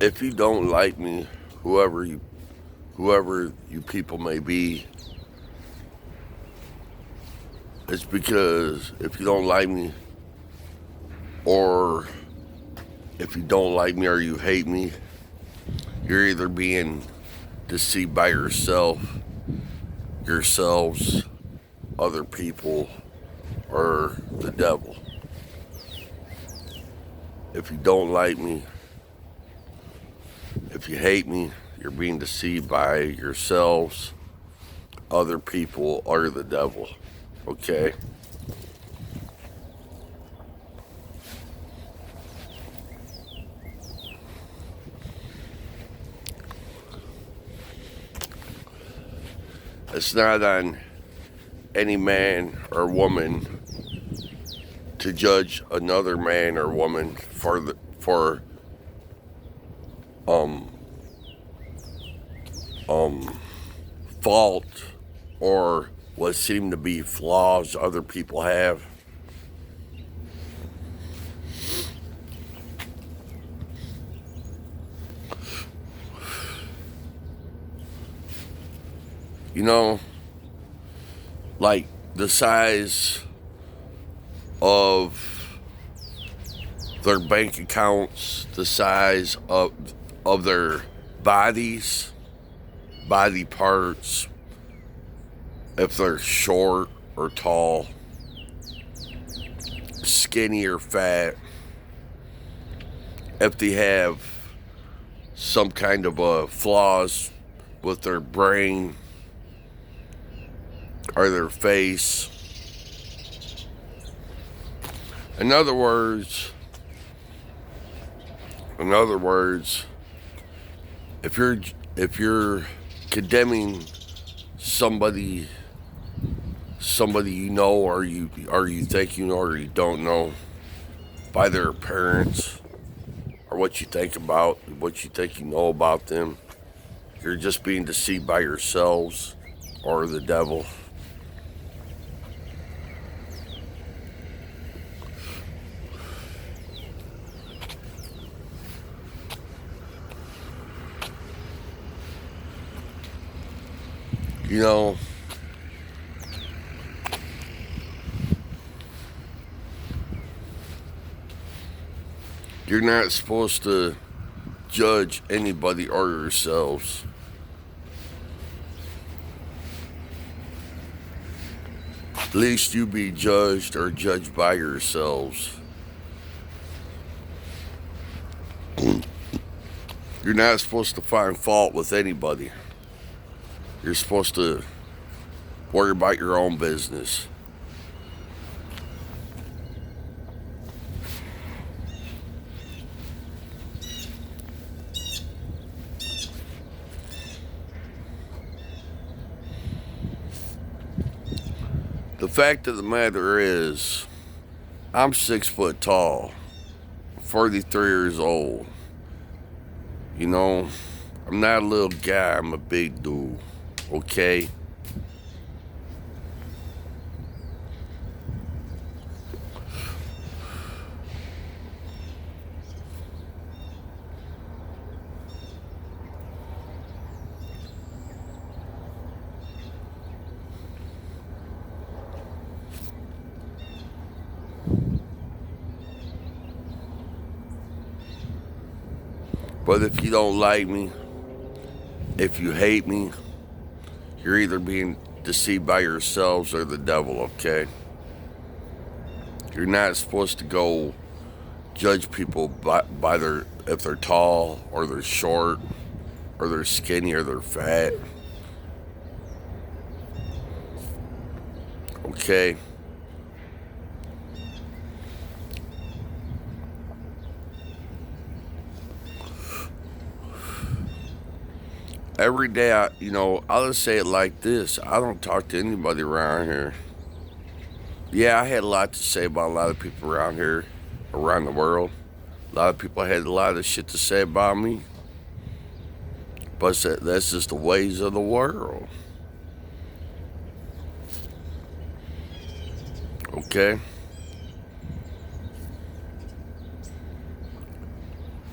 If you don't like me, whoever you people may be, it's because if you don't like me, or if you don't like me or you hate me, you're either being deceived by yourselves, other people, or the devil. If you don't like me, if you hate me, you're being deceived by yourselves, other people, or the devil. Okay? It's not on any man or woman to judge another man or woman for um fault or what seem to be flaws other people have. You know, like the size of their bank accounts, the size of their bodies, body parts, if they're short or tall, skinny or fat, if they have some kind of flaws with their brain or their face. In other words, if you're condemning somebody you know or you think you know or you don't know by their appearance or what you think you know about them, you're just being deceived by yourselves or the devil. You know, you're not supposed to judge anybody or yourselves. At least you be judged or judged by yourselves. You're not supposed to find fault with anybody. You're supposed to worry about your own business. The fact of the matter is, I'm 6 foot tall, 43 years old. You know, I'm not a little guy, I'm a big dude, okay? But if you don't like me, if you hate me, you're either being deceived by yourselves or the devil, okay? You're not supposed to go judge people by their, if they're tall or they're short or they're skinny or they're fat. Okay? every day, I'll just say it like this. I don't talk to anybody around here. Yeah, I had a lot to say about a lot of people around here, around the world. A lot of people had a lot of shit to say about me. But that's just the ways of the world. Okay?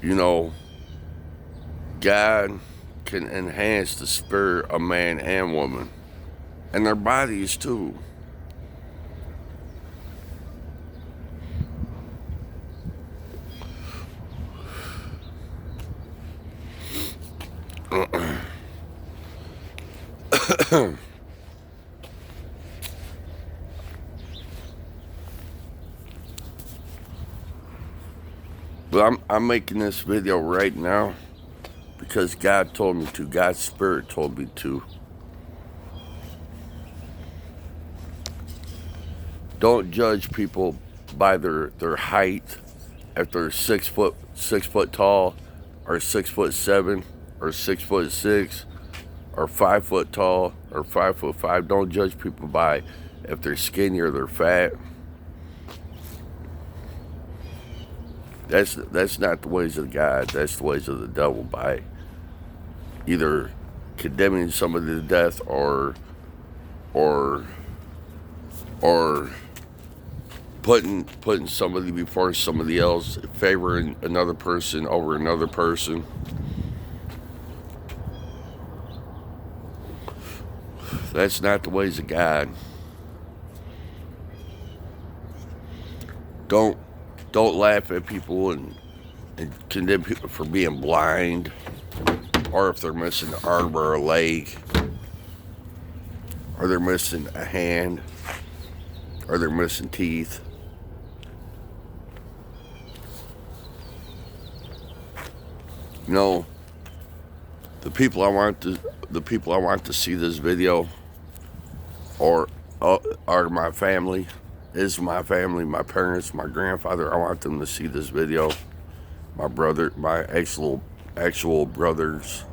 You know, God can enhance the spirit of man and woman. And their bodies too. But I'm making this video right now because God told me to. God's spirit told me to. Don't judge people by their height. If they're 6 foot tall, or 6'7", or 6'6", or 5 foot tall, or 5'5". Don't judge people by if they're skinny or they're fat. That's not the ways of God. That's the ways of the devil, by either condemning somebody to death or putting somebody before somebody else, favoring another person over another person. That's not the ways of God. Don't laugh at people and condemn people for being blind, or if they're missing an arm or a leg, or they're missing a hand, or they're missing teeth. You know, the people I want to see this video are my family. Is my family, my parents, my grandfather. I want them to see this video. My brother, my actual brothers,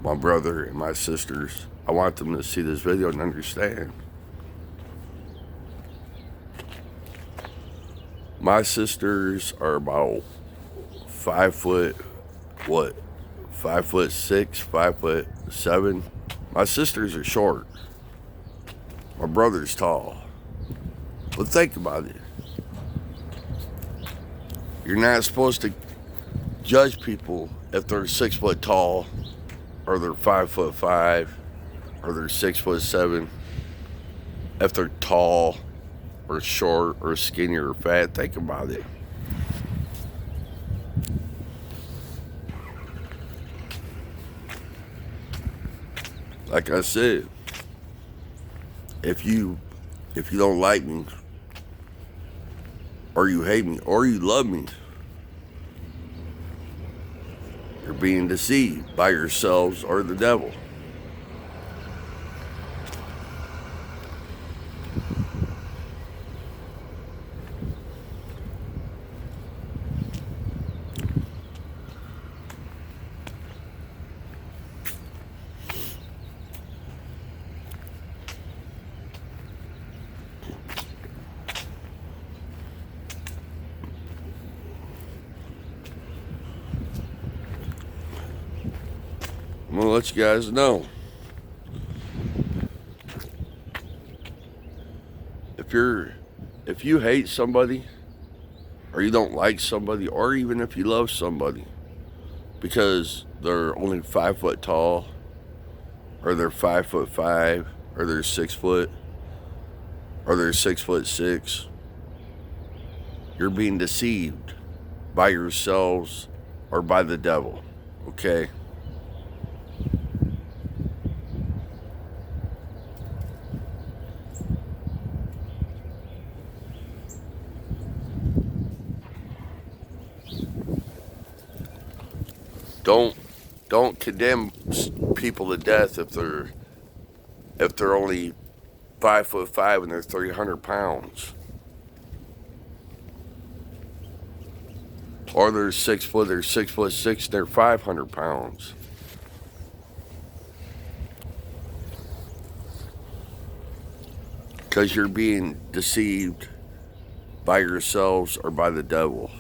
my brother and my sisters. I want them to see this video and understand. My sisters are about 5'6", 5'7". My sisters are short. My brother's tall. But think about it. You're not supposed to judge people if they're 6 foot tall, or they're 5'5", or they're 6'7". If they're tall, or short, or skinny, or fat. Think about it. Like I said, if you don't like me, or you hate me, or you love me, you're being deceived by yourselves or the devil. I'm gonna let you guys know. If you hate somebody, or you don't like somebody, or even if you love somebody because they're only 5 foot tall, or they're 5'5", or they're 6 foot, or they're 6'6", you're being deceived by yourselves or by the devil. Okay? Don't condemn people to death if they're only 5'5" and they're 300 pounds, or they're 6 foot, they're 6'6", they're 500 pounds. because you're being deceived by yourselves or by the devil.